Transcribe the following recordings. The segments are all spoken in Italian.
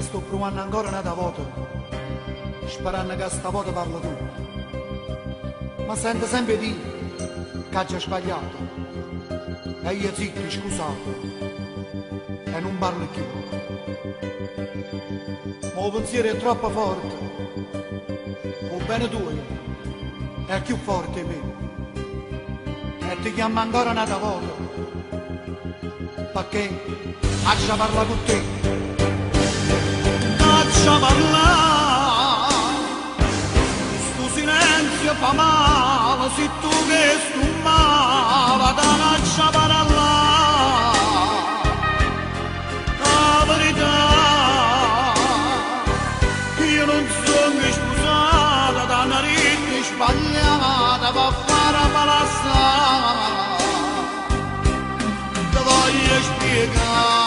e sto provando ancora un'altra volta, sperando che stavolta parla tu. Ma sento sempre dire che ha già sbagliato, e io zitto, scusato, e non parlo più. Ma il pensiero è troppo forte, il bene tuo è più forte di me, e ti chiamo ancora un'altra volta, perché ha già parlato con te. Lascia parlare, sto silenzio fa male, se tu che sto male, te lascia parlare, la verità, io non sono scusata da una rete sbagliata per fare malassare, ti voglio spiegare.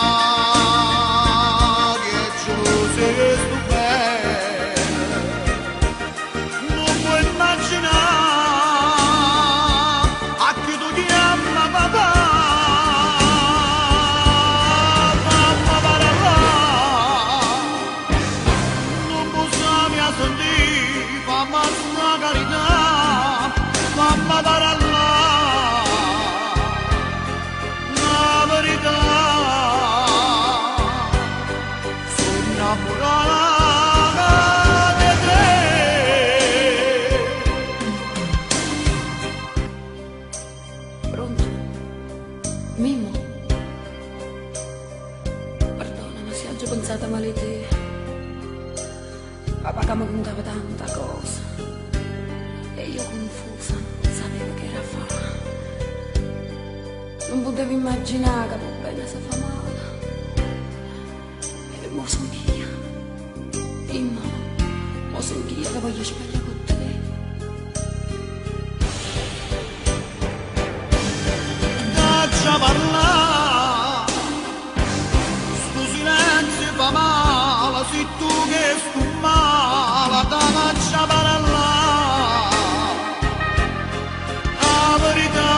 Pronto? Mimmo? Perdonami se oggi ho pensato male di te. Papà che mi contava tanta cosa e io confusa non sapevo che era a fare. Non potevo immaginare che per bene si fa male. E mo sono io. Mimmo, mo sono io che voglio sbagliare con te. Lascia parlare, sto silenzio fa male, se tu che sto male, te lascia parlare, la verità,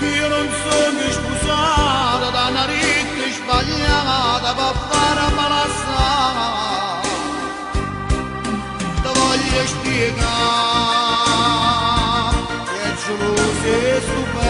io non sono scusata da una rete sbagliata per fare malassare, te voglio spiegare. Sei stupendo.